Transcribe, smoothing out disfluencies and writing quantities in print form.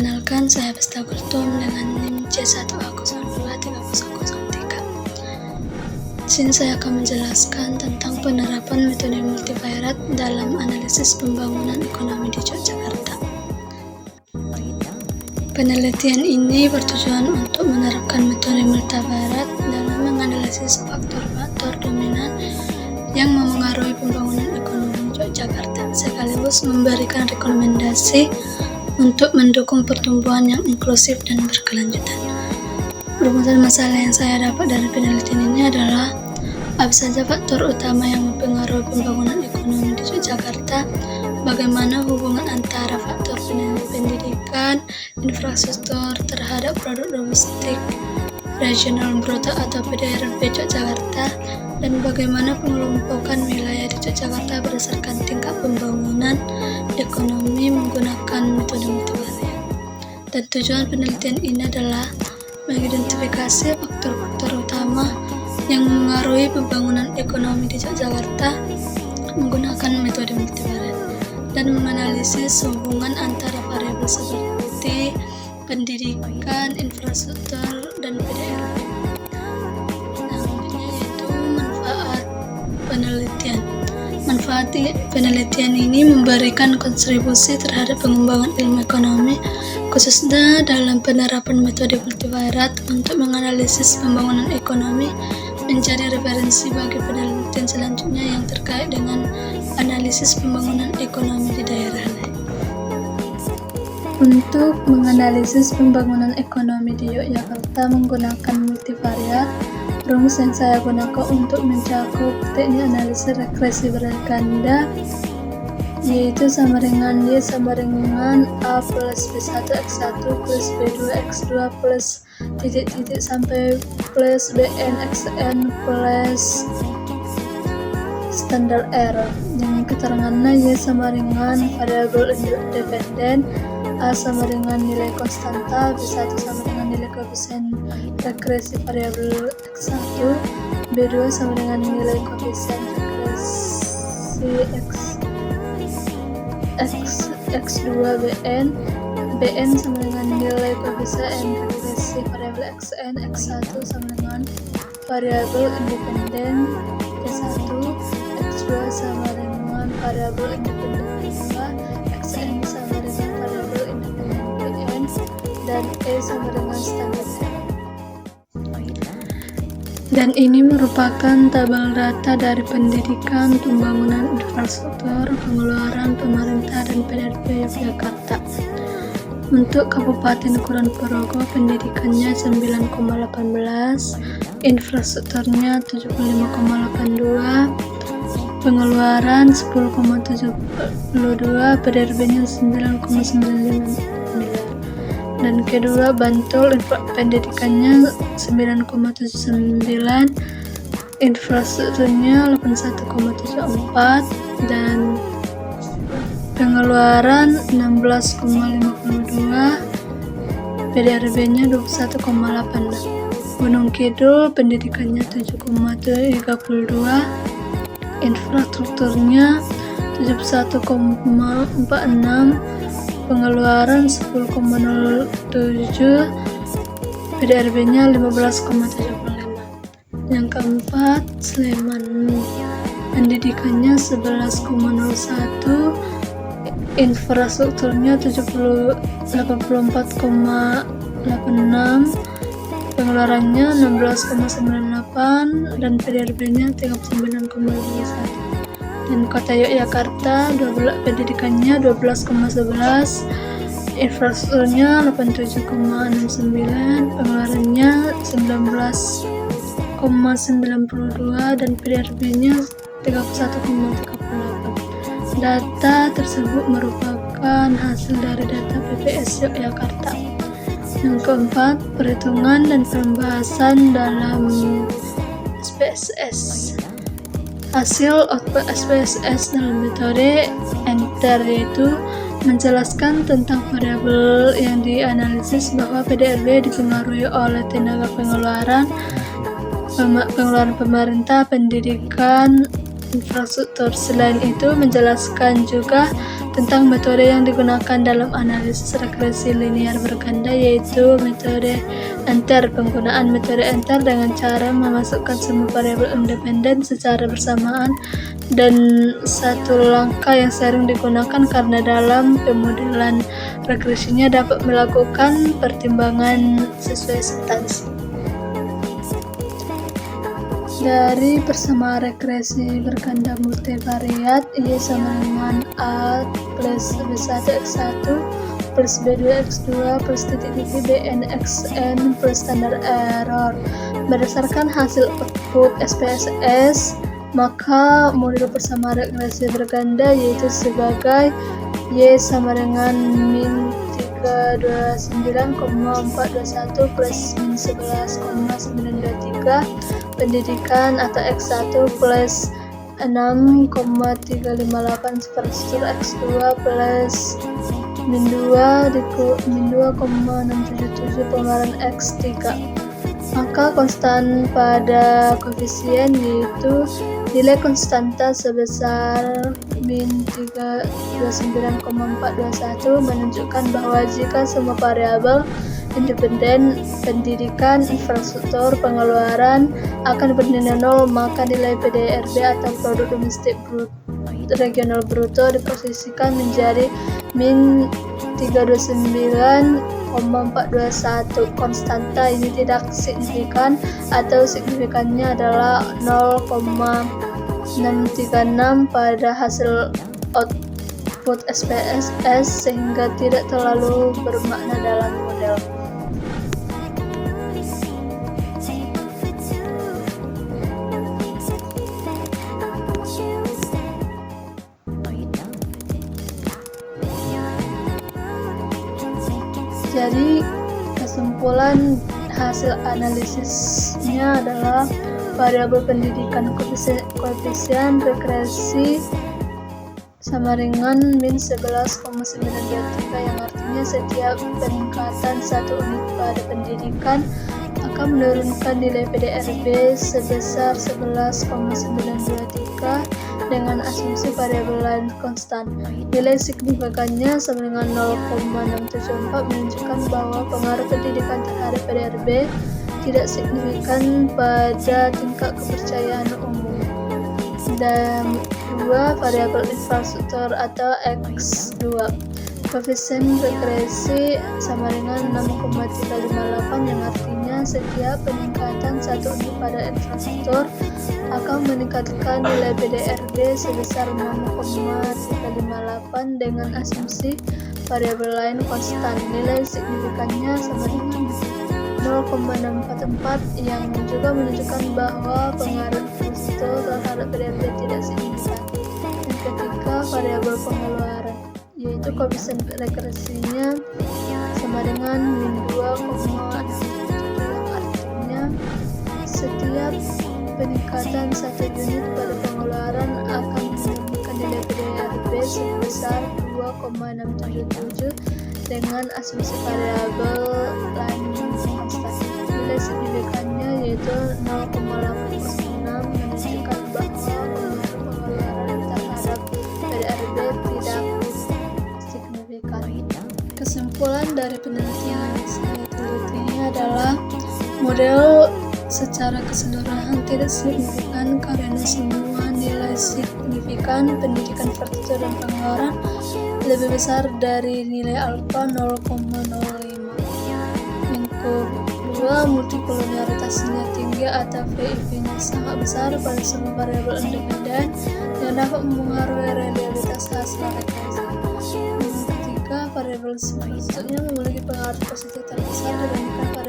Perkenalkan, saya Besta Gultom dengan NIM C1A023003. Di sini saya akan menjelaskan tentang penerapan metode multivariat dalam analisis pembangunan ekonomi di Yogyakarta. Penelitian ini bertujuan untuk menerapkan metode multivariat dalam menganalisis faktor-faktor dominan yang memengaruhi pembangunan ekonomi Yogyakarta, sekaligus memberikan rekomendasi untuk mendukung pertumbuhan yang inklusif dan berkelanjutan. Rumusan masalah yang saya dapat dari penelitian ini adalah apa saja faktor utama yang mempengaruhi pembangunan ekonomi di Yogyakarta, bagaimana hubungan antara faktor pendidikan, infrastruktur terhadap produk domestik regional bruto atau PDRB Yogyakarta, dan bagaimana pengelompokan wilayah di Yogyakarta berdasarkan tingkat pembangunan ekonomi menggunakan metode multivariat. Dan tujuan penelitian ini adalah mengidentifikasi faktor-faktor utama yang mempengaruhi pembangunan ekonomi di Yogyakarta menggunakan metode multivariat dan menganalisis hubungan antara variabel seperti pendidikan, infrastruktur, dan PDRB. Manfaat penelitian ini memberikan kontribusi terhadap pengembangan ilmu ekonomi, khususnya dalam penerapan metode multivariat untuk menganalisis pembangunan ekonomi, menjadi referensi bagi penelitian selanjutnya yang terkait dengan analisis pembangunan ekonomi di daerah lain. Untuk menganalisis pembangunan ekonomi di Yogyakarta menggunakan multivariat, rumus yang saya gunakan untuk mencakup teknik analisis regresi berganda yaitu sama dengan Y sama dengan A plus B1 X1 plus B2 X2 plus titik-titik sampai plus BN XN plus standar R, yang keterangannya Y sama dengan variabel independen, A sama dengan nilai konstanta, B1 sama dengan nilai koefisien regresi variabel X1, B2 sama dengan nilai koefisien regresi X2 BN sama dengan nilai koefisien regresi variabel XN, X1 sama dengan variabel independen B1, X2 sama dengan variabel independen B2, XN sama dengan variabel independen BN, dan E sama dengan standar R. Dan ini merupakan tabel data dari pendidikan, pembangunan infrastruktur, pengeluaran pemerintah, dan PDRB Yogyakarta. Untuk Kabupaten Kulon Progo, pendidikannya 9,18, infrastrukturnya 75,82, pengeluaran 10,72, PDRB-nya 9,95 miliar. Dan kedua, Bantul, pendidikannya 9,79, infrastrukturnya 81,74, dan pengeluaran 16,52, PDRB-nya 21,86. Gunung Kidul, pendidikannya 7,32, infrastrukturnya 71,46, pengeluaran 10,07, PDRB-nya 15,75. Yang keempat, Sleman, pendidikannya 11,01, infrastrukturnya 84,86, pengeluarannya 16,98, dan PDRB-nya 39,51. Dan Kota Yogyakarta, pendidikannya 12,11, infrastrukturnya 87,69, pengeluarannya 19,92, dan PDRB-nya 31,38. Data tersebut merupakan hasil dari data BPS Yogyakarta. Yang keempat, perhitungan dan pembahasan dalam SPSS. Hasil output SPSS dalam metode ENTER yaitu menjelaskan tentang variabel yang dianalisis bahwa PDRB dipengaruhi oleh tenaga pengeluaran pemerintah, pendidikan, infrastruktur. Selain itu, menjelaskan juga tentang metode yang digunakan dalam analisis regresi linear berganda, yaitu metode enter. Penggunaan metode enter dengan cara memasukkan semua variabel independen secara bersamaan dan satu langkah yang sering digunakan karena dalam pemodelan regresinya dapat melakukan pertimbangan sesuai substansi. Dari persamaan regresi berganda multivariat, Y sama dengan A plus B1 X1 plus B2 X2 plus titik-titik Bn Xn plus standar error. Berdasarkan hasil output SPSS, maka model persamaan regresi berganda yaitu sebagai Y sama dengan min 329,421 plus min 11,923 pendidikan atau X1 plus 6,358 infrastruktur X2 plus min 2,677 pengeluaran X3. Maka konstan pada koefisien yaitu nilai konstanta sebesar min 329,421 menunjukkan bahwa jika semua variabel independen pendidikan, infrastruktur, pengeluaran akan bernilai 0, maka nilai PDRB atau produk domestik regional bruto diposisikan menjadi min 329,421. Konstanta ini tidak signifikan atau signifikannya adalah 0,636 pada hasil output SPSS sehingga tidak terlalu bermakna dalam model. Jadi kesimpulan hasil analisisnya adalah variabel pendidikan koefisien regresi sama dengan min 11,923 yang artinya setiap peningkatan 1 unit pada pendidikan akan menurunkan nilai PDRB sebesar 11,923 dengan asumsi variabel lain konstan. Nilai signifikannya sama dengan 0,674 menunjukkan bahwa pengaruh pendidikan terhadap PDRB tidak signifikan pada tingkat kepercayaan umum. Dan 2 variabel infrastruktur atau X2. Koefisien regresi sama dengan 6,358 yang artinya setiap peningkatan 1 unit pada infrastruktur akan meningkatkan nilai PDRB sebesar 6,358 dengan asumsi variabel lain konstan. Nilai signifikannya sama dengan 0,644 yang juga menunjukkan bahwa pengaruh infrastruktur terhadap PDRB tidak signifikan. Dan ketiga, variabel pengeluaran yaitu koefisien regresinya sama dengan min 2,6 yang artinya setiap peningkatan 1 unit pada pengeluaran akan menurunkan nilai PDRB sebesar 2,677 dengan asumsi variabel lain konstan. Nilai signifikannya yaitu 0,806 menunjukkan bahwa pengeluaran terhadap PDRB tidak signifikan. Kesimpulan dari penelitian yang saya teliti adalah model secara keseluruhan tidak signifikan karena semua nilai signifikan pendidikan infrastruktur dan pengeluaran lebih besar dari nilai alfa 0,05. Yang kedua, multikolonialitasnya tinggi atau VIP-nya sangat besar pada semua variabel independen yang dapat mempengaruhi reliabilitas hasil regresi. Yang ketiga, variabel infrastrukturnya memiliki pengaruh positif terbesar dibandingkan